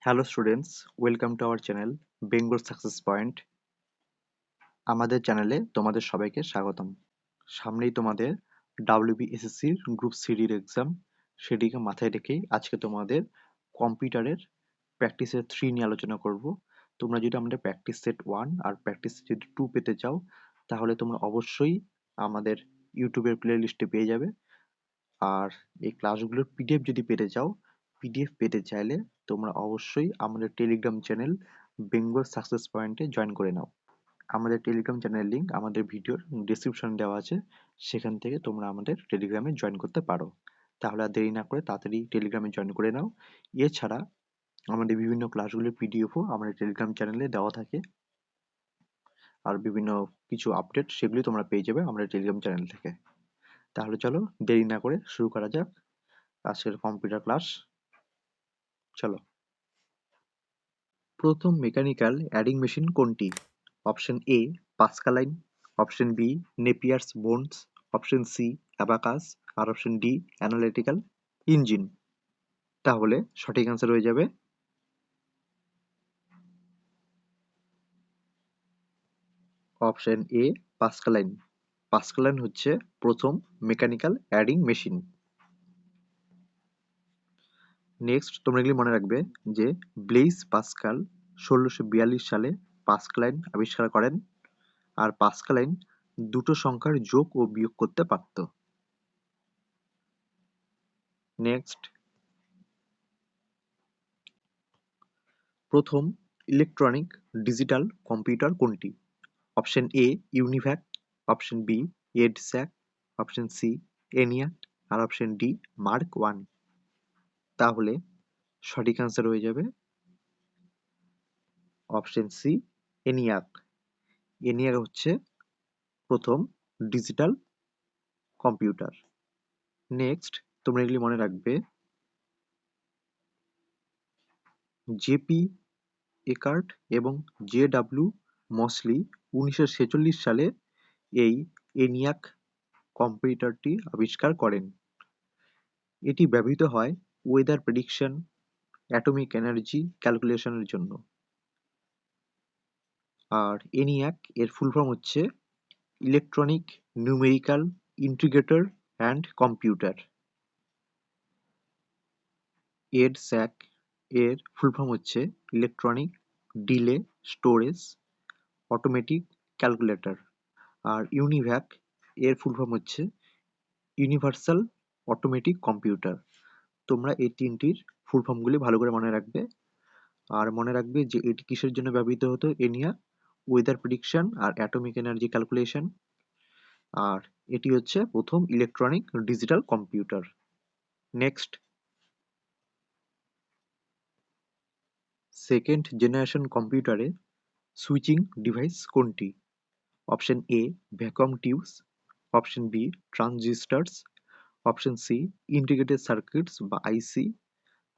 Hello students, welcome to our channel Bengal success point. আমাদের চ্যানেলে তোমাদের সবাইকে স্বাগতম। সামনেই তোমাদের WBSSCর গ্রুপ সিডির এক্সাম, সেটিকে মাথায় রেখেই আজকে তোমাদের কম্পিউটারের প্র্যাকটিস সেট 3 নিয়ে আলোচনা করব। তোমরা যদি আমাদের প্র্যাকটিস সেট 1 আর প্র্যাকটিস সেট 2 পেতে চাও, তাহলে তোমরা অবশ্যই আমাদের ইউটিউবের প্লে লিস্টে পেয়ে যাবে। আর এই ক্লাসগুলোর পিডিএফ যদি পেতে চাও, পিডিএফ পেতে চাইলে তোমরা অবশ্যই আমাদের টেলিগ্রাম চ্যানেল বেঙ্গল সাকসেস পয়েন্টে জয়েন করে নাও। আমাদের টেলিগ্রাম চ্যানেলের লিঙ্ক আমাদের ভিডিওর ডেসক্রিপশনে দেওয়া আছে, সেখান থেকে তোমরা আমাদের টেলিগ্রামে জয়েন করতে পারো। তাহলে আর দেরি না করে তাড়াতাড়ি টেলিগ্রামে জয়েন করে নাও। এছাড়া আমাদের বিভিন্ন ক্লাসগুলোর পিডিএফও আমাদের টেলিগ্রাম চ্যানেলে দেওয়া থাকে, আর বিভিন্ন কিছু আপডেট সেগুলি তোমরা পেয়ে যাবে আমাদের টেলিগ্রাম চ্যানেল থেকে। তাহলে চলো দেরি না করে শুরু করা যাক আজকের কম্পিউটার ক্লাস। চলো। প্রথম মেকানিক্যাল অ্যাডিং মেশিন কোনটি? Option A Pascaline, option B Napier's bones, option C abacus, আর অপশন ডি অ্যানালিটিক্যাল ইঞ্জিন। তাহলে সঠিক অ্যান্সার হয়ে যাবে অপশন এ পাস্কালাইন। পাস্কালাইন হচ্ছে প্রথম মেকানিক্যাল অ্যাডিং মেশিন। নেক্সট তোমরা এগুলি মনে রাখবে যে ব্লেইজ পাস্কাল 1642 সালে পাস্কালাইন আবিষ্কার করেন, আর পাস্কালাইন দুটো সংখ্যার যোগ ও বিয়োগ করতে পারত। নেক্সট, প্রথম ইলেকট্রনিক ডিজিটাল কম্পিউটার কোনটি? Option A UNIVAC, option B EDSAC, option C ENIAC, আর অপশন ডি মার্ক ওয়ান। তাহলে সঠিক অ্যান্সার হয়ে যাবে অপশন সি এনিয়াক। এনিয়াক হচ্ছে প্রথম ডিজিটাল কম্পিউটার। নেক্সট তোমরা এগুলি মনে রাখবে, জেপি একার্ট এবং জে.ডাব্লিউ. মসলি 1946 সালে এই এনিয়াক কম্পিউটারটি আবিষ্কার করেন। এটি ব্যবহৃত হয় ওয়েদার প্রেডিকশন, অ্যাটমিক এনার্জি ক্যালকুলেশনের জন্য। আর এনিয়াক এর ফুল ফর্ম হচ্ছে electronic numerical integrator and computer. EDSAC এর ফুল ফর্ম হচ্ছে electronic delay storage automatic calculator. আর ইউনিভ্যাক এর ফুল ফর্ম হচ্ছে ইউনিভার্সাল অটোমেটিক কম্পিউটার। তোমরা এই তিনটির ফুল ফর্মগুলি ভালো করে মনে রাখবে। আর মনে রাখবে যে এটি কিসের জন্য ব্যবহৃত হতো? এনিয়াক ওয়েদার প্রেডিকশন আর অ্যাটমিক এনার্জি ক্যালকুলেশন। আর এটি হচ্ছে প্রথম electronic digital computer. Next, second generation কম্পিউটারে সুইচিং ডিভাইস কোনটি? Option A vacuum tubes, option B transistors, option C integrated circuits বা আইসি,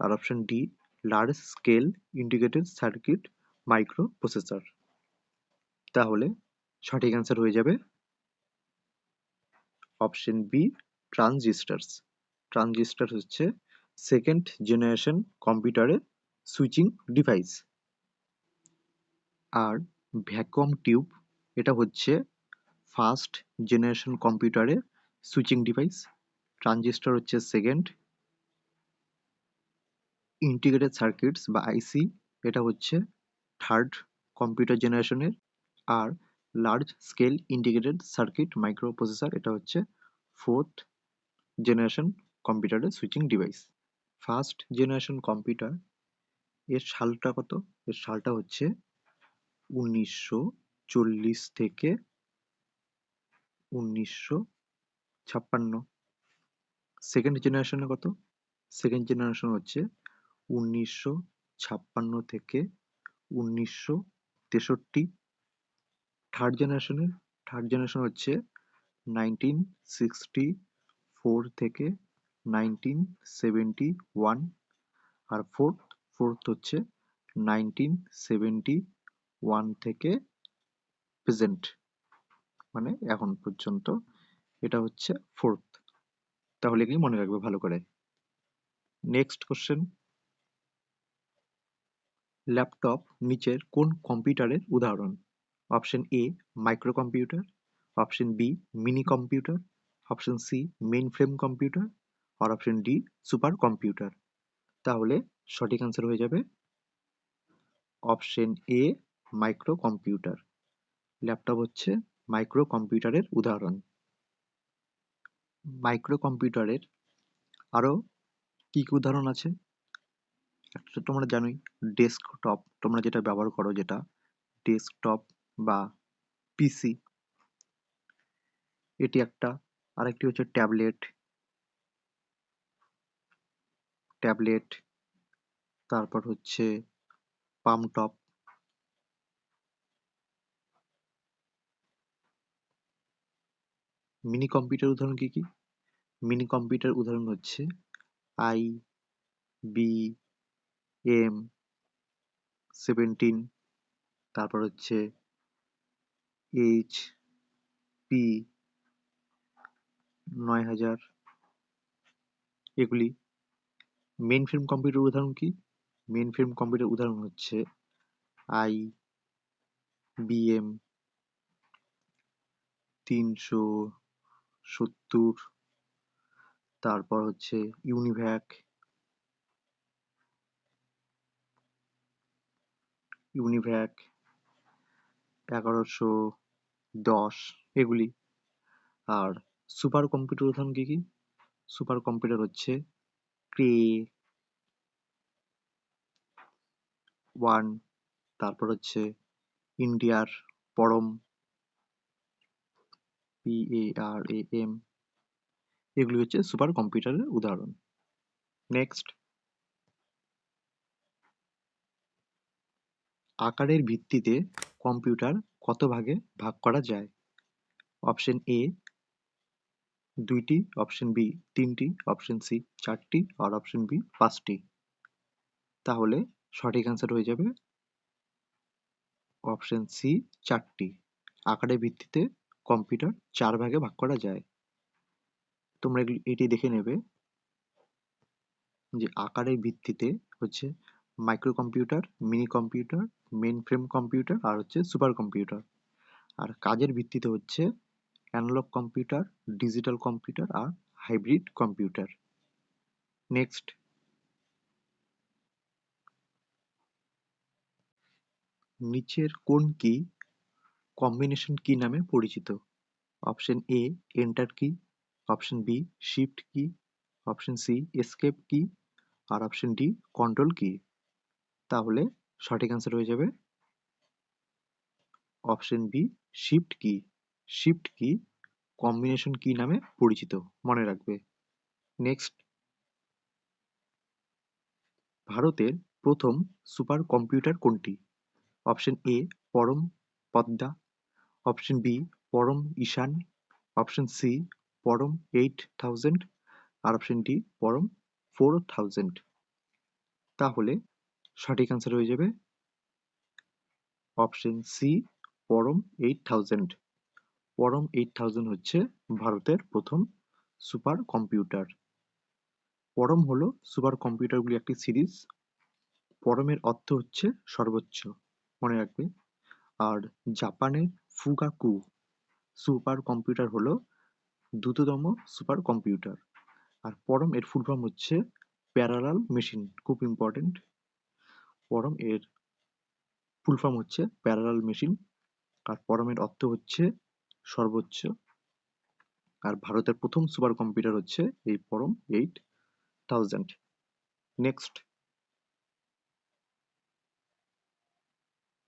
আর option D large scale integrated circuit microprocessor. তাহলে সঠিক অ্যান্সার হয়ে যাবে অপশন বি ট্রানজিস্টার্স। ট্রানজিস্টার হচ্ছে second generation কম্পিউটারের সুইচিং ডিভাইস। আর ভ্যাকুয়াম টিউব এটা হচ্ছে ফার্স্ট জেনারেশন কম্পিউটারের সুইচিং ডিভাইস। ট্রানজিস্টার হচ্ছে সেকেন্ড। ইন্টিগ্রেটেড সার্কিটস বা আইসি এটা হচ্ছে থার্ড কম্পিউটার জেনারেশনের। আর large scale integrated circuit microprocessor এটা হচ্ছে ফোর্থ জেনারেশন কম্পিউটারের switching device. First generation computer এর সালটা কত? এর সালটা হচ্ছে 1940 থেকে 1956। সেকেন্ড জেনারেশনে কত? সেকেন্ড জেনারেশন হচ্ছে 1956 থেকে 1963। থার্ড জেনারেশন হচ্ছে 1964 থেকে 1971। আর ফোর্থ হচ্ছে 1971 থেকে প্রেজেন্ট, মানে এখন পর্যন্ত। এটা হচ্ছে ফোর্থ। তাহলে কি মনে রাখবে ভালো করে। নেক্সট কোশ্চেন, ল্যাপটপ নিচের কোন কম্পিউটারের উদাহরণ? Option A micro computer, option B mini computer, option C mainframe computer আর অপশন ডি সুপার কম্পিউটার। তাহলে সঠিক অ্যান্সার হয়ে যাবে option A micro computer. Laptop হচ্ছে মাইক্রো কম্পিউটারের উদাহরণ। মাইক্রো কম্পিউটারের আরও কি কি উদাহরণ আছে? একটা তোমরা জানোই, ডেস্কটপ, তোমরা যেটা ব্যবহার করো, যেটা ডেস্কটপ বা পিসি, এটি একটা। আরেকটি হচ্ছে ট্যাবলেট, তারপর হচ্ছে পামটপ। মিনি কম্পিউটার উদাহরণ কি কি? মিনি কম্পিউটার উদাহরণ হচ্ছে আই বি এম 17, তারপর হচ্ছে এইচ পি 9000, এগুলি। মেইন ফ্রেম কম্পিউটার উদাহরণ কি? মেইন ফ্রেম কম্পিউটার উদাহরণ হচ্ছে আই বি এম 370, তারপর হচ্ছে ইউনিভ্যাক 1110, এগুলি। আর সুপার কম্পিউটার উদাহরণ কি কি? সুপার কম্পিউটার হচ্ছে ক্রে 1, তারপর হচ্ছে ইন্ডিয়ার পরম PARAM, এগুলি হচ্ছে সুপার কম্পিউটারের উদাহরণ। নেক্সট, আকারের ভিত্তিতে কম্পিউটার কত ভাগে ভাগ করা যায়? অপশন এ 2টি, অপশন বি 3টি, অপশন সি 4টি আর অপশন বি 5টি। তাহলে সঠিক অ্যান্সার হয়ে যাবে অপশন সি 4টি। আকারের ভিত্তিতে কম্পিউটার 4 ভাগে ভাগ করা যায়। তোমরা এটি দেখে নেবে যে আকারের ভিত্তিতে হচ্ছে microcomputer, minicomputer, mainframe computer আর হচ্ছে সুপার কম্পিউটার। আর কাজের ভিত্তিতে হচ্ছে অ্যানালগ কম্পিউটার, ডিজিটাল কম্পিউটার আর হাইব্রিড কম্পিউটার। নেক্সট, নিচের কোন কি কম্বিনেশন কি নামে পরিচিত? Option A enter key, option B shift key, option C escape key আর অপশন ডি কন্ট্রোল কি। তাহলে সঠিক অ্যান্সার হয়ে যাবে অপশন বি শিফট কি। শিফট কি কম্বিনেশন কি নামে পরিচিত, মনে রাখবে। নেক্সট, ভারতের প্রথম সুপার কম্পিউটার কোনটি? অপশন এ পরম পদ্মা, অপশন বি পরম ঈশান, অপশন সি পরম 8000 আর অপশন ডি পরম 4000। তাহলে সঠিক অ্যান্সার হয়ে যাবে অপশন সি পরম 8000। পরম 8000 হচ্ছে ভারতের প্রথম সুপার কম্পিউটার। পরম হলো সুপার কম্পিউটারগুলি একটি সিরিজ। পরমের অর্থ হচ্ছে সর্বোচ্চ, মনে রাখবে। আর জাপানের ফুগাকু সুপার কম্পিউটার হলো দ্রুততম সুপার কম্পিউটার। আর পরম এর ফুল ফর্ম হচ্ছে প্যারালাল মেশিন, খুব ইম্পর্টেন্ট। পরম এর ফুল ফর্ম হচ্ছে প্যারালাল মেশিন আর পরমের অর্থ হচ্ছে সর্বোচ্চ। আর ভারতের প্রথম সুপার কম্পিউটার হচ্ছে এই পরম 8000। নেক্সট,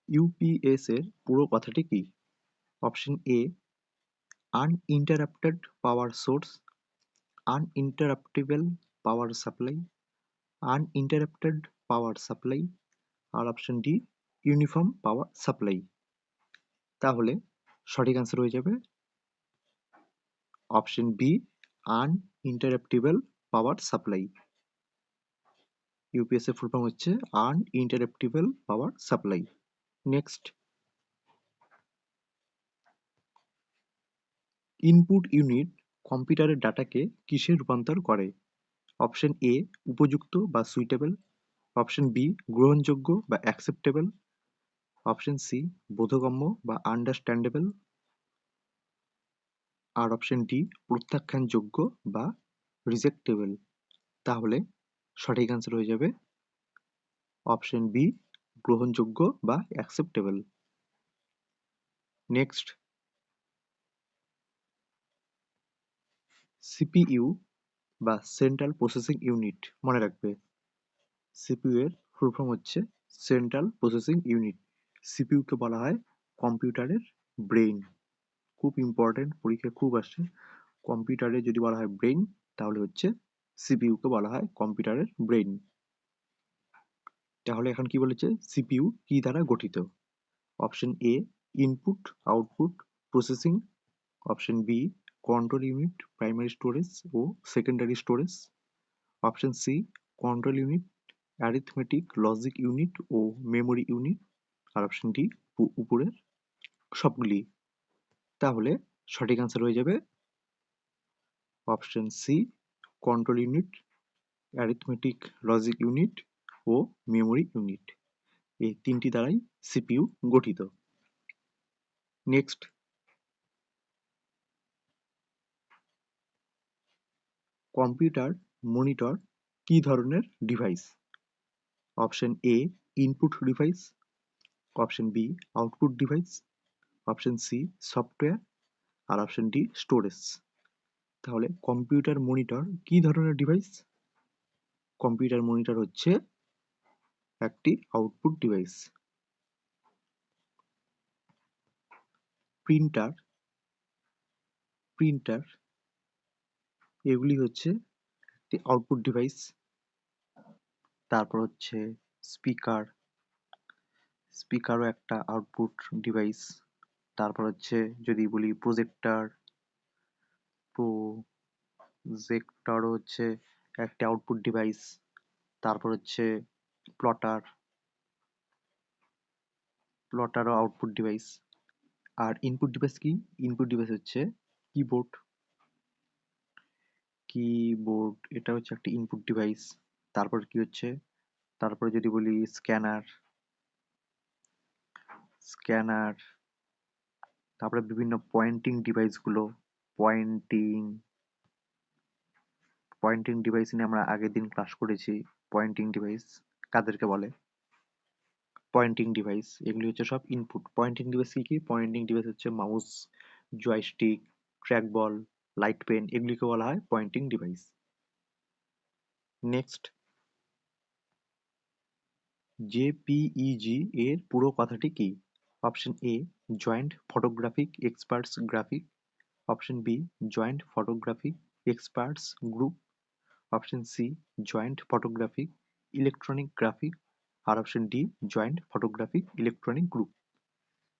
ইউপিএস এর পুরো কথাটি কি? Option A uninterrupted power source, uninterruptible power supply, uninterrupted power supply আর option D uniform power supply. তাহলে সঠিক অ্যান্সার হয়ে যাবে অপশন বি আনইন্টারাপ্টেবল পাওয়ার সাপ্লাই। ইউপিএস এর ফুল ফর্ম হচ্ছে আনইন্টারাপ্টেবল পাওয়ার সাপ্লাই। নেক্সট, ইনপুট ইউনিট কম্পিউটারের ডাটাকে কিসে রূপান্তর করে? অপশন এ উপযুক্ত বা সুইটেবল, অপশন বি গ্রহণযোগ্য বা অ্যাকসেপ্টেবল, অপশন সি বোধগম্য বা আন্ডারস্ট্যান্ডেবল, আর অপশন ডি প্রত্যাখ্যানযোগ্য বা রিজেক্টেবল। তাহলে সঠিক অ্যান্সার হয়ে যাবে অপশন বি গ্রহণযোগ্য বা অ্যাকসেপ্টেবল। নেক্সট, সিপিইউ বা সেন্ট্রাল প্রসেসিং ইউনিট, মনে রাখবে সিপিইউ এর ফুল ফর্ম হচ্ছে সেন্ট্রাল প্রসেসিং ইউনিট। সিপিইউ কে বলা হয় কম্পিউটারের ব্রেইন। খুব ইম্পর্টেন্ট, পরীক্ষায় খুব আসে। কম্পিউটারে যদি বলা হয় ব্রেইন, তাহলে হচ্ছে সিপিইউ কে বলা হয় কম্পিউটারের ব্রেইন। তাহলে এখন কি বলেছে, সিপিইউ কি দ্বারা গঠিত? Option A input output processing, option B control unit primary storage ও secondary storage, option C control unit arithmetic logic unit ও মেমোরি ইউনিট, আর অপশন ডি উপরের সবগুলি। তাহলে সঠিক অ্যান্সার হয়ে যাবে option C control unit arithmetic logic unit ও মেমোরি ইউনিট। এই তিনটি দ্বারাই সিপিইউ গঠিত। নেক্সট, কম্পিউটার মনিটর কি ধরনের device? Option A input device, option B output device, option C software, আর অপশন ডি স্টোরেজ। তাহলে কম্পিউটার মনিটর কি ধরনের ডিভাইস? কম্পিউটার মনিটর হচ্ছে একটি আউটপুট ডিভাইস। প্রিন্টার প্রিন্টার এগুলি হচ্ছে একটি আউটপুট ডিভাইস। তারপর হচ্ছে স্পিকার, স্পিকারও একটা আউটপুট ডিভাইস। তারপর হচ্ছে যদি বলি প্রজেক্টর, প্রজেক্টরও হচ্ছে একটা আউটপুট ডিভাইস। তারপর হচ্ছে প্লটার, প্লটারও আউটপুট ডিভাইস। আর ইনপুট ডিভাইস কি? ইনপুট ডিভাইস হচ্ছে কিবোর্ড, কিবোর্ড এটা হচ্ছে একটা ইনপুট ডিভাইস। তারপর কি হচ্ছে, তারপরে যদি বলি স্ক্যানার, স্ক্যানার তারপরে বিভিন্ন পয়েন্টিং ডিভাইসগুলো, পয়েন্টিং পয়েন্টিং ডিভাইস নিয়ে আমরা আগের দিন ক্লাস করেছি। পয়েন্টিং ডিভাইস কাদেরকে বলে? পয়েন্টিং ডিভাইস এগুলি হচ্ছে সব ইনপুট। পয়েন্টিং ডিভাইস কি কি? পয়েন্টিং ডিভাইস হচ্ছে মাউস, জয়স্টিক, ট্র্যাক বল, লাইট পেন, এগুলিকে বলা হয় পয়েন্টিং ডিভাইস। নেক্সট, জেপিইজি এর পুরো কথাটি কি? Option A joint photographic experts graphic, option B joint photographic experts group, option C joint photographic electronic graphic, আর option D joint photographic electronic group.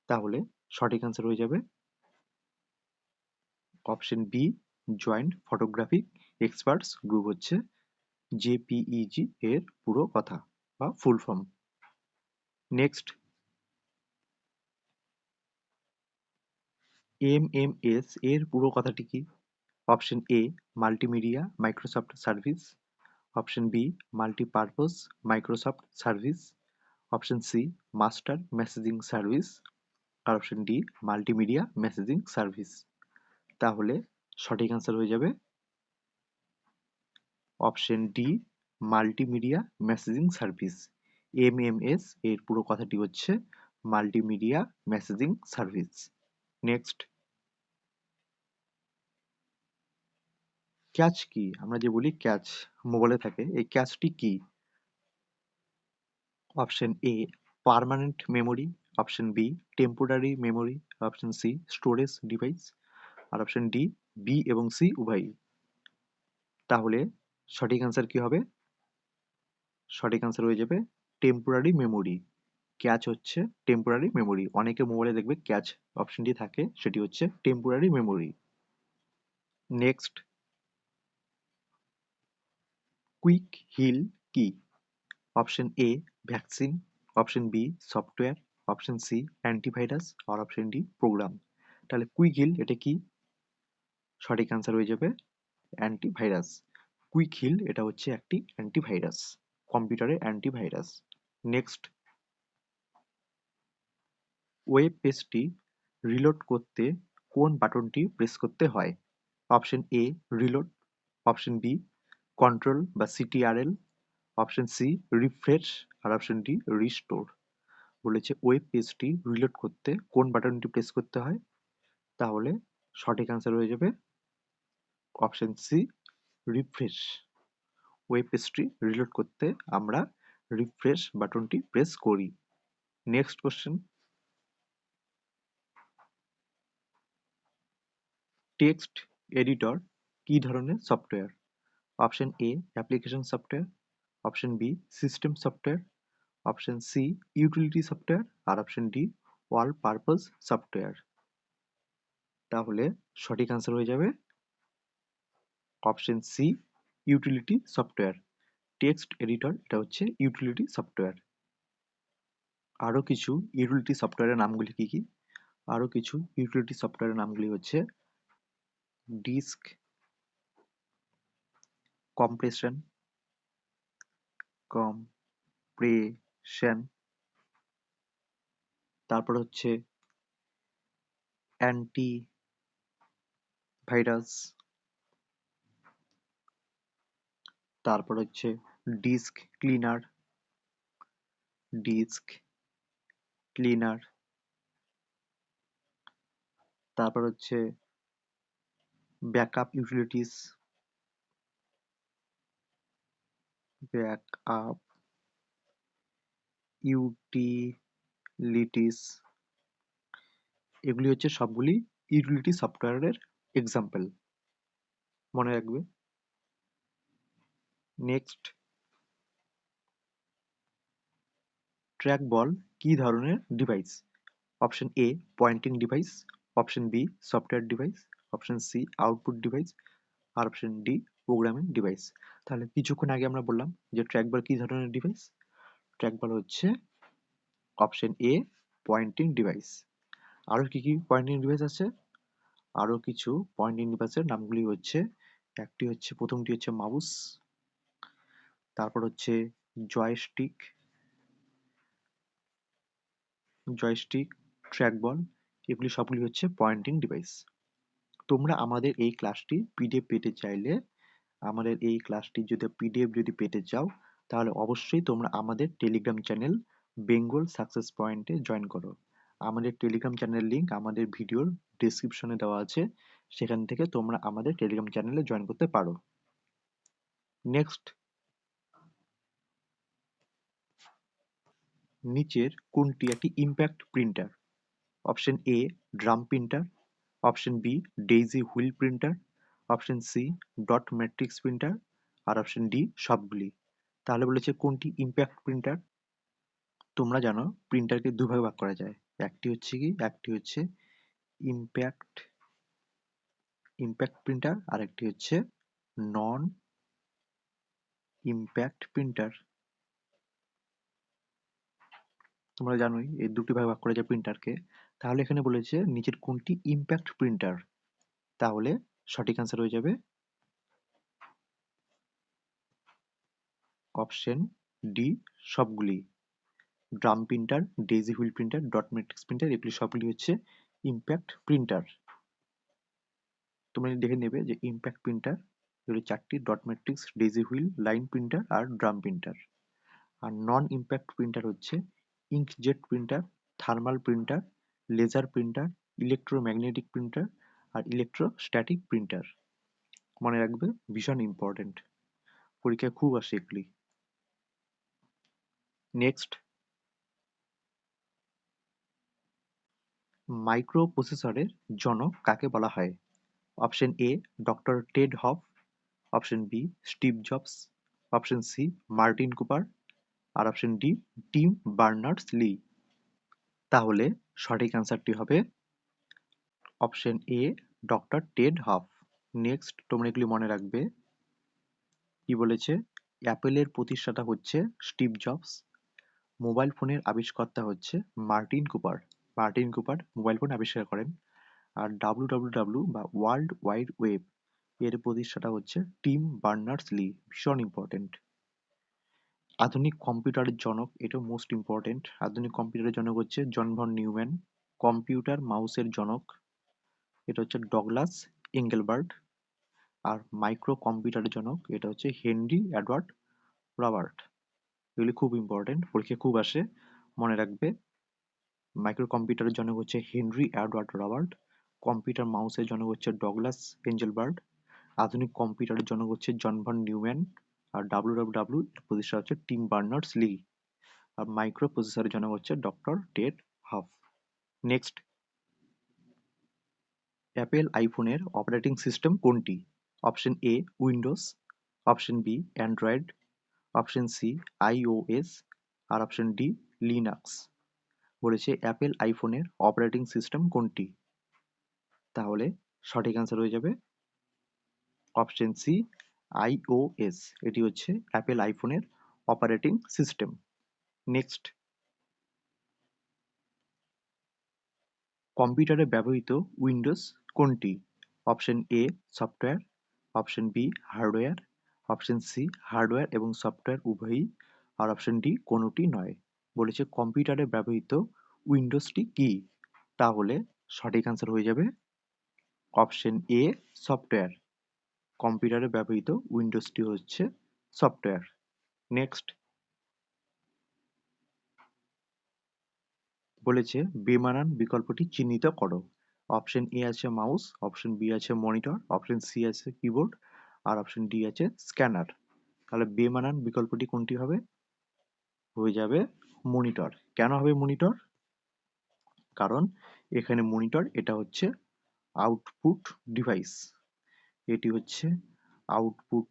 তাহলে সঠিক অ্যান্সার হয়ে যাবে option B joint photographic experts group হচ্ছে JPEG এর পুরো কথা বা ফুল ফর্ম। নেক্সট, এমএমএস এর পুরো কথাটি কি? Option A multimedia Microsoft service, option B multipurpose Microsoft service, option C master messaging service, আর option D multimedia messaging service. তাহলে সঠিক অ্যান্সার হয়ে যাবে option D multimedia messaging service. MMS এর পুরো কথাটি হচ্ছে multimedia messaging service. Next, cache কি? আমরা যে বলি ক্যাচ মোবাইলে থাকে, এই ক্যাচটি কি? Option A permanent memory, option B temporary memory, option C storage device, আর অপশন ডি বি এবং সি উভয়ই। তাহলে সঠিক অ্যান্সার কি হবে? সঠিক অ্যান্সার হয়ে যাবে টেম্পোরারি মেমোরি। ক্যাচ হচ্ছে টেম্পোরারি মেমোরি। অনেকে মোবাইলে দেখবে ক্যাচ অপশনটি থাকে, সেটি হচ্ছে temporary memory. Next, Quick Heal কি? Option A vaccine, option B software, option C antivirus, আর অপশন ডি প্রোগ্রাম। তাহলে কুইক হিল এটা কি? সঠিক অ্যান্সার হয়ে যাবে অ্যান্টিভাইরাস। কুইক হিল এটা হচ্ছে একটি অ্যান্টিভাইরাস। কম্পিউটারের অ্যান্টিভাইরাস। নেক্সট, ওয়েব পেজটি রিলোড করতে কোন বাটনটি প্রেস করতে হয়? Option A reload, option B control বা সিটিআরএল, অপশন সি রিফ্রেশ, আর অপশন ডি রিস্টোর। বলেছে ওয়েব পেজটি রিলোড করতে কোন বাটনটি প্রেস করতে হয়, তাহলে সঠিক অ্যান্সার হয়ে যাবে অপশন সি রিফ্রেশ। ওয়েব পেজটি রিলোড করতে আমরা রিফ্রেশ বাটনটি প্রেস করি। নেক্সট কোশ্চেন, টেক্সট এডিটর কি ধরনের software? Option A application software, option B system software, option C utility software, আর option D all purpose software. তাহলে সঠিক অ্যান্সার হয়ে যাবে option C utility software. Text editor এটা হচ্ছে ইউটিলিটি সফটওয়্যার। আরও কিছু ইউটিলিটি সফটওয়্যারের নামগুলি কি কি? আরও কিছু ইউটিলিটি সফটওয়্যারের নামগুলি হচ্ছে ডিস্ক কম্প্রেশন, কম্প্রেশন, তারপর হচ্ছে অ্যান্টি ভাইরাস, তারপর হচ্ছে ডিস্ক ক্লিনার, ডিস্ক ক্লিনার, তারপর হচ্ছে ব্যাকআপ ইউটিলিটিস, ব্যাকআপ ইউটিলিটিস। এগুলি হচ্ছে সবগুলি ইউটিলিটি সফটওয়্যারের এক্সাম্পল, মনে রাখবে। নেক্সট, ট্র্যাক বল কি ধরনের device? Option A pointing device, option B software device, option C output device, আর অপশন ডি প্রোগ্রামিং ডিভাইস। তাহলে কিছুক্ষণ আগে আমরা বললাম যে ট্র্যাক বল কি ধরনের ডিভাইস। ট্র্যাক বল হচ্ছে অপশন এ পয়েন্টিং ডিভাইস। আরও কি কি পয়েন্টিং ডিভাইস আছে? আরও কিছু পয়েন্টিং ডিভাইসের নামগুলি হচ্ছে, একটি হচ্ছে, প্রথমটি হচ্ছে মাউস, তারপর হচ্ছে জয়স্টিক, জয়স্টিক, ট্র্যাক বল, এগুলি সবগুলি হচ্ছে পয়েন্টিং ডিভাইস। তোমরা আমাদের এই ক্লাসটি পিডিএফ পেতে চাইলে, আমাদের এই ক্লাসটি যদি পিডিএফ যদি পেতে চাও, তাহলে অবশ্যই তোমরা আমাদের টেলিগ্রাম চ্যানেল বেঙ্গল সাকসেস পয়েন্টে জয়েন করো। আমাদের টেলিগ্রাম চ্যানেল লিঙ্ক আমাদের ভিডিওর ডেসক্রিপশনে দেওয়া আছে, সেখান থেকে তোমরা আমাদের টেলিগ্রাম চ্যানেলে জয়েন করতে পারো। নেক্সট, নিচের কোনটি একটি impact printer? Option A drum printer, option B daisy wheel printer, option C dot matrix printer, আর অপশন ডি সবগুলি। তাহলে বলেছে কোনটি ইম্প্যাক্ট প্রিন্টার? তোমরা জানো প্রিন্টারকে দুভাগে ভাগ করা যায়, একটি হচ্ছে কি, একটি হচ্ছে ইম্প্যাক্ট ইম্প্যাক্ট প্রিন্টার, আর একটি হচ্ছে নন ইম্প্যাক্ট প্রিন্টার। তোমরা জানোই এই দুটি ভাগে ভাগ করা যায় প্রিন্টারকে। তাহলে এখানে বলেছে নিচের কোনটি ইম্প্যাক্ট প্রিন্টার, তাহলে সঠিক অ্যান্সার হয়ে যাবে অপশন ডি সবগুলি। Drum printer, daisy wheel printer, dot matrix printer, এগুলি সবগুলি হচ্ছে ইম্প্যাক্ট প্রিন্টার। তোমরা দেখে নেবে যে ইম্প্যাক্ট প্রিন্টার এগুলি চারটি, dot matrix, daisy wheel, line printer আর ড্রাম প্রিন্টার। আর নন ইম্প্যাক্ট প্রিন্টার হচ্ছে inkjet printer, thermal printer, laser printer, electromagnetic printer আর ইলেকট্রোস্ট্যাটিক প্রিন্টার। মনে রাখবে, ভীষণ ইম্পর্টেন্ট, পরীক্ষায় খুব আসে এগুলি। নেক্সট, মাইক্রো প্রসেসরের জনক কাকে বলা হয়? Option A doctor Ted Hoff, option B Steve Jobs, option C Martin Cooper, আর option D Tim Berners Lee. তাহলে সঠিক অ্যান্সারটি হবে option A doctor Ted Hoff. Next, তোমরা এগুলি মনে রাখবে। কি বলেছে? অ্যাপেলের প্রতিষ্ঠাতা হচ্ছে স্টিভ জবস, মোবাইল ফোনের আবিষ্কর্তা হচ্ছে Martin Cooper. Martin Cooper mobile phone আবিষ্কার করেন। আর ডাব্লিউ বা ওয়ার্ল্ড ওয়াইড ওয়েব এর প্রতিষ্ঠাতা হচ্ছে টিম বার্নার্স লি। ভীষণ ইম্পর্টেন্ট। আধুনিক কম্পিউটারের জনক, এটা মোস্ট ইম্পর্টেন্ট। আধুনিক কম্পিউটারের জনক হচ্ছে জন ভন নিউম্যান। কম্পিউটার মাউসের জনক, এটা হচ্ছে ডগলাস এঙ্গেলবার্ট। আর মাইক্রো কম্পিউটারের জনক, এটা হচ্ছে হেনরি এডওয়ার্ড রবার্ট। এগুলি খুব ইম্পর্টেন্ট, পরীক্ষায় খুব আসে, মনে রাখবে। মাইক্রো কম্পিউটারের জনক হচ্ছে হেনরি এডওয়ার্ড রবার্ট। কম্পিউটার মাউসের জনক হচ্ছে ডগলাস এঞ্জেলবার্ট। আধুনিক কম্পিউটারের জনক হচ্ছে জন ভন নিউম্যান। আর ডাব্লিউডাব্লিউডাব্লিউ এর প্রতিষ্ঠা হচ্ছে টিম বার্নার্স লি। আর মাইক্রো প্রসেসরের জনক হচ্ছে doctor Ted Hoff. Next, Apple আইফোনের অপারেটিং সিস্টেম কোনটি? Option A Windows, option B Android, option C iOS, আর অপশন ডি লিনাক্স। বলেছে অ্যাপেল আইফোনের অপারেটিং সিস্টেম কোনটি? তাহলে সঠিক অ্যান্সার হয়ে যাবে অপশন সি আইওএস। এটি হচ্ছে অ্যাপেল আইফোনের অপারেটিং সিস্টেম। নেক্সট, কম্পিউটারে ব্যবহৃত উইন্ডোজ কোনটি? Option A software, option B hardware, option C hardware এবং সফটওয়্যার উভয়ই, আর অপশন ডি কোনোটি নয়। বলেছে কম্পিউটারে ব্যবহৃত উইন্ডোজটি কি? তাহলে সঠিক অ্যান্সার হয়ে যাবে অপশন এ সফটওয়্যার। কম্পিউটারে ব্যবহৃত উইন্ডোজটি হচ্ছে সফটওয়্যার। নেক্সট, বলেছে বেমানান বিকল্পটি চিহ্নিত করো। অপশন এ আছে মাউস, অপশন বি আছে মনিটর, অপশন সি আছে কিবোর্ড, আর অপশন ডি আছে স্ক্যানার। তাহলে বেমানান বিকল্পটি কোনটি হবে? হয়ে যাবে মনিটর। কেন হবে মনিটর? কারণ এখানে মনিটর, এটা হচ্ছে আউটপুট ডিভাইস। এটি হচ্ছে আউটপুট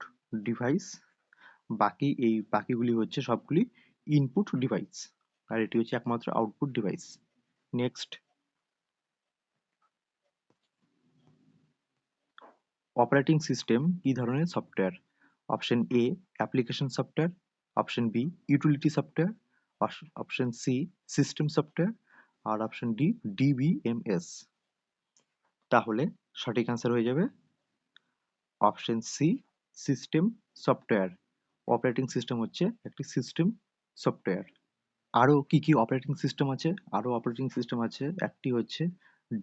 ডিভাইস। বাকিগুলি হচ্ছে সবগুলি ইনপুট ডিভাইস, আর এটি হচ্ছে একমাত্র output device. Next, operating system কি ধরনের software? Option A application software, option B utility software, option C system software, আর অপশন ডি ডিবিএমএস। তাহলে সঠিক অ্যান্সার হয়ে যাবে option C system software. Operating system হচ্ছে একটি সিস্টেম সফটওয়্যার। আরও কি কি অপারেটিং সিস্টেম আছে? আরও অপারেটিং সিস্টেম আছে, একটি হচ্ছে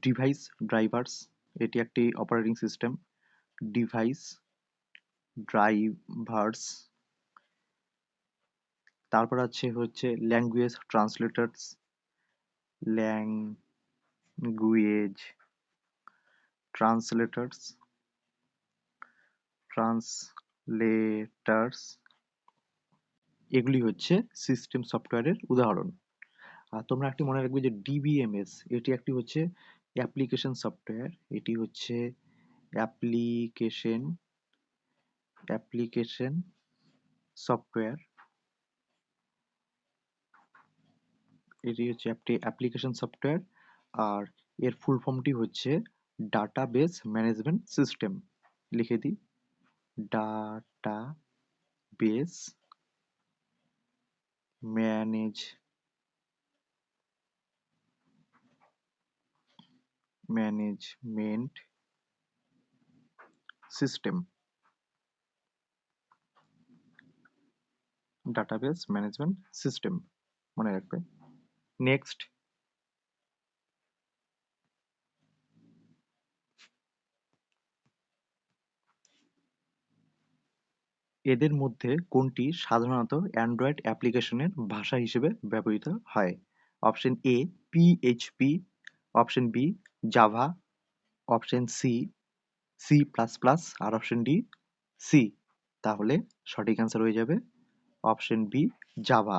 ডিভাইস ড্রাইভার্স, এটি একটি অপারেটিং সিস্টেম। Device drivers. তারপর আছে হচ্ছে language translators, language translators, translators. এগুলি হচ্ছে সিস্টেম সফটওয়্যারের উদাহরণ। আর তোমরা একটি মনে রাখবে যে ডিবিএমএস, এটি একটি হচ্ছে অ্যাপ্লিকেশন সফটওয়্যার। এটি হচ্ছে অ্যাপ্লিকেশন অ্যাপ্লিকেশন সফটওয়্যার। এটি হচ্ছে একটি অ্যাপ্লিকেশন সফটওয়্যার। আর এর ফুল ফর্মটি হচ্ছে ডাটাবেস ম্যানেজমেন্ট সিস্টেম। লিখে দিই, database management system. Database management system মনে রাখবে। নেক্সট, এদের মধ্যে কোনটি সাধারণত অ্যান্ড্রয়েড অ্যাপ্লিকেশনের ভাষা হিসেবে ব্যবহৃত হয়? Option A PHP, option B Java, option C C plus plus, আর অপশন ডি সি। তাহলে সঠিক অ্যান্সার হয়ে যাবে option B Java.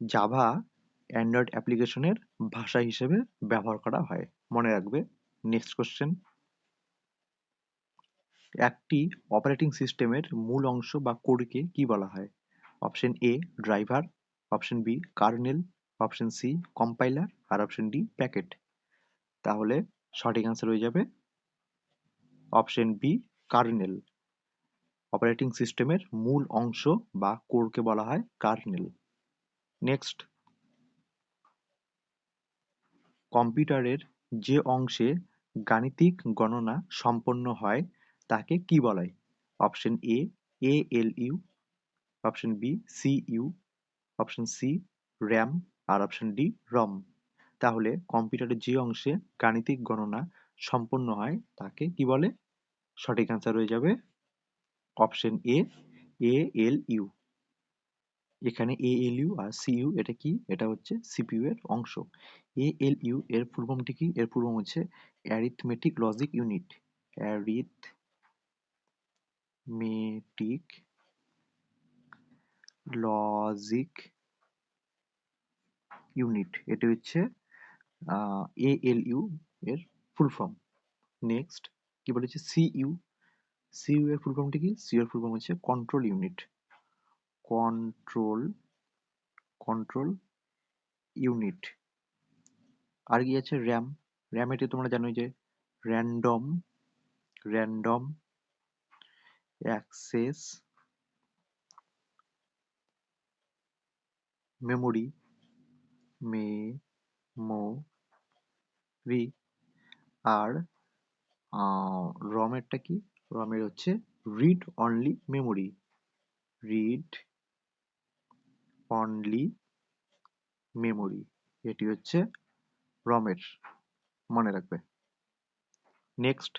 Java Android অ্যাপ্লিকেশনের ভাষা হিসেবে ব্যবহার করা হয়, মনে রাখবে। নেক্সট কোশ্চেন, একটি অপারেটিং সিস্টেমের মূল অংশ বা কোডকে কি বলা হয়? Option A driver, option B kernel, option C compiler, আর অপশন ডি প্যাকেট। তাহলে সঠিক অ্যান্সার হয়ে যাবে অপশন বি কার্নেল। অপারেটিং সিস্টেমের মূল অংশ বা কোরকে বলা হয় কার্নেল। নেক্সট, কম্পিউটারের যে অংশে গাণিতিক গণনা সম্পন্ন হয় তাকে কি বলে? Option A ALU, option B CU, option C RAM, আর অপশন ডি রম। তাহলে কম্পিউটারের যে অংশে গাণিতিক গণনা সম্পন্ন হয় তাকে কি বলে? সঠিক অ্যান্সার হয়ে যাবে অপশন এ এএলইউ। এখানে এএলইউ আর সিইউ এটা কি? এটা হচ্ছে সিপিইউ এর অংশ। এএলইউ এর ফুল ফর্মটি কি? এর ফুল ফর্ম হচ্ছে arithmetic logic unit. Arithmetic logic unit, এটি হচ্ছে এএলইউ এর ফুল ফর্ম। নেক্সট কি বলেছে? সিইউ। সিইউ এর ফুল ফর্মটি কি? সিইউ এর ফুল ফর্ম হচ্ছে কন্ট্রোল ইউনিট। Control unit. আর কি আছে? র্যাম। র্যাম এটি তোমরা জানো যে র্যান্ডম অ্যাক্সেস মেমোরি। আর রমেরটা কি? রমের হচ্ছে read only memory. Read only memory, এটি হচ্ছে রমের, মনে রাখবে। নেক্সট,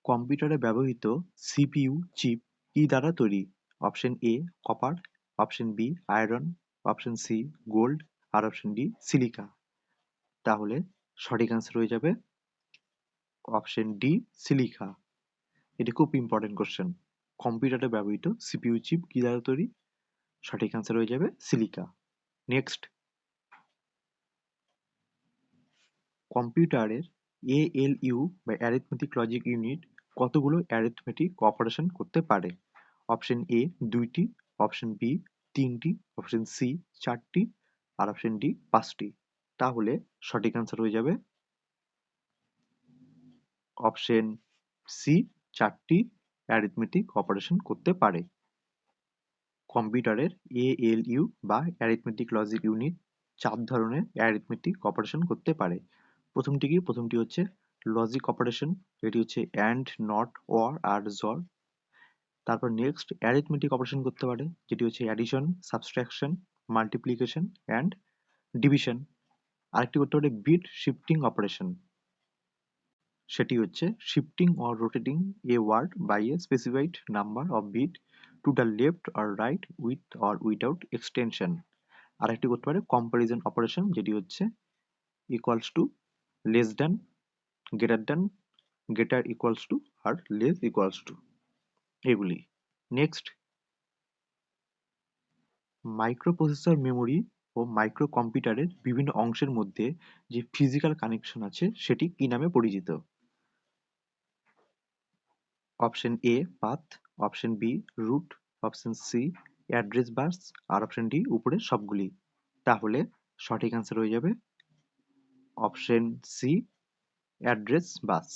কম্পিউটারে ব্যবহৃত সিপিইউ চিপ কি দ্বারা তৈরি? Option A copper, option B iron, option C gold, আর অপশন ডি সিলিকা। তাহলে সঠিক অ্যান্সার হয়ে যাবে অপশন ডি সিলিকা। এটি খুব ইম্পর্টেন্ট কোশ্চেন। কম্পিউটারে ব্যবহৃত সিপিইউ চিপ কি দ্বারা তৈরি? সঠিক অ্যান্সার হয়ে যাবে সিলিকা। নেক্সট, কম্পিউটারের এএলইউ বা অ্যারিথমেটিক লজিক ইউনিট কতগুলো অ্যারিথমেটিক অপারেশন করতে পারে? অপশন এ 2টি, অপশন বি 3টি, অপশন সি 4টি, আর অপশন ডি 5টি। তাহলে সঠিক অ্যান্সার হয়ে যাবে অপশন সি 4টি অ্যারিথমেটিক অপারেশন করতে পারে। কম্পিউটারের এএলইউ বা অ্যারিথমেটিক লজিক ইউনিট 4 ধরনের অ্যারিথমেটিক অপারেশন করতে পারে। প্রথমটি কি? প্রথমটি হচ্ছে লজিক অপারেশন, এটি হচ্ছে অ্যান্ড, নট, অর, আর, জর। তারপর নেক্সট অ্যারিথমেটিক অপারেশন করতে পারে, যেটি হচ্ছে addition, subtraction, multiplication and division. আরেকটি করতে পারে বিট শিফটিং অপারেশন, সেটি হচ্ছে shifting or rotating a word by a specified number of bit to the left or right with or without extension. আরেকটি করতে পারে কম্প্যারিজন অপারেশন, যেটি হচ্ছে equals to, less than, greater than, greater equals to, আর less equals to, এগুলি। Next, microprocessor memory ও micro কম্পিউটারের বিভিন্ন অংশের মধ্যে যে ফিজিক্যাল কানেকশন আছে সেটি কি নামে পরিচিত? Option A path, option B route, option C address bus, আর অপশন ডি উপরের সবগুলি। তাহলে সঠিক অ্যান্সার হয়ে যাবে option C address bus.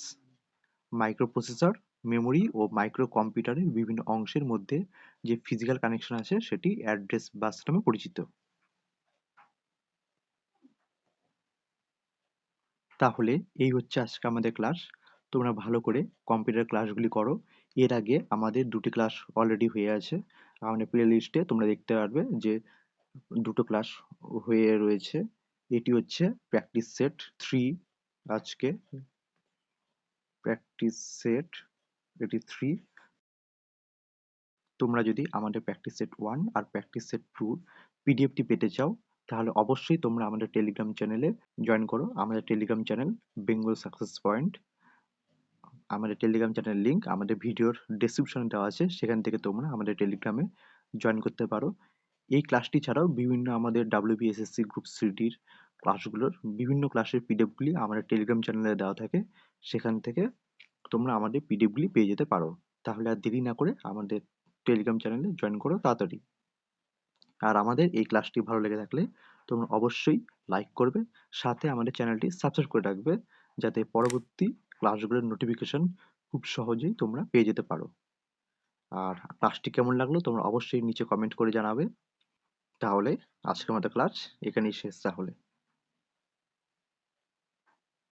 Microprocessor memory ও মাইক্রো কম্পিউটারের বিভিন্ন অংশের মধ্যে যে ফিজিক্যাল কানেকশন আছে সেটি অ্যাড্রেস বাস নামে পরিচিত। তাহলে এই হচ্ছে আজকে আমাদের ক্লাস। তোমরা ভালো করে কম্পিউটার ক্লাসগুলি করো। এর আগে আমাদের 2টি ক্লাস অলরেডি হয়ে আছে। আমাদের প্লে লিস্টে তোমরা দেখতে পারবে যে 2টো ক্লাস হয়ে রয়েছে। এটি হচ্ছে প্র্যাকটিস সেট 3। আজকে প্র্যাকটিস সেট এটি 3। তোমরা যদি আমাদের প্র্যাকটিস সেট 1 আর প্র্যাকটিস সেট 2 পিডিএফটি পেতে চাও তাহলে অবশ্যই তোমরা আমাদের টেলিগ্রাম চ্যানেলে জয়েন করো। আমাদের Telegram channel Bengal success point. আমাদের টেলিগ্রাম চ্যানেলের লিঙ্ক আমাদের ভিডিওর ডেসক্রিপশনে দেওয়া আছে, সেখান থেকে তোমরা আমাদের টেলিগ্রামে জয়েন করতে পারো। এই ক্লাসটি ছাড়াও বিভিন্ন আমাদের WBSSC গ্রুপ সিটির ক্লাসগুলোর বিভিন্ন ক্লাসের পিডিএফগুলি আমাদের টেলিগ্রাম চ্যানেলে দেওয়া থাকে, সেখান থেকে তোমরা আমাদের পিডিএফগুলি পেয়ে যেতে পারো। তাহলে আর দেরি না করে আমাদের টেলিগ্রাম চ্যানেলে জয়েন করো তাড়াতাড়ি। আর আমাদের এই ক্লাসটি ভালো লেগে থাকলে তোমরা অবশ্যই লাইক করবে, সাথে আমাদের চ্যানেলটি সাবস্ক্রাইব করে রাখবে, যাতে পরবর্তী ক্লাসগুলোর নোটিফিকেশন খুব সহজেই তোমরা পেয়ে যেতে পারো। আর ক্লাসটি কেমন লাগলো তোমরা অবশ্যই নিচে কমেন্ট করে জানাবে। তাহলে আজকের মতো ক্লাস এখানেই শেষ তাহলে।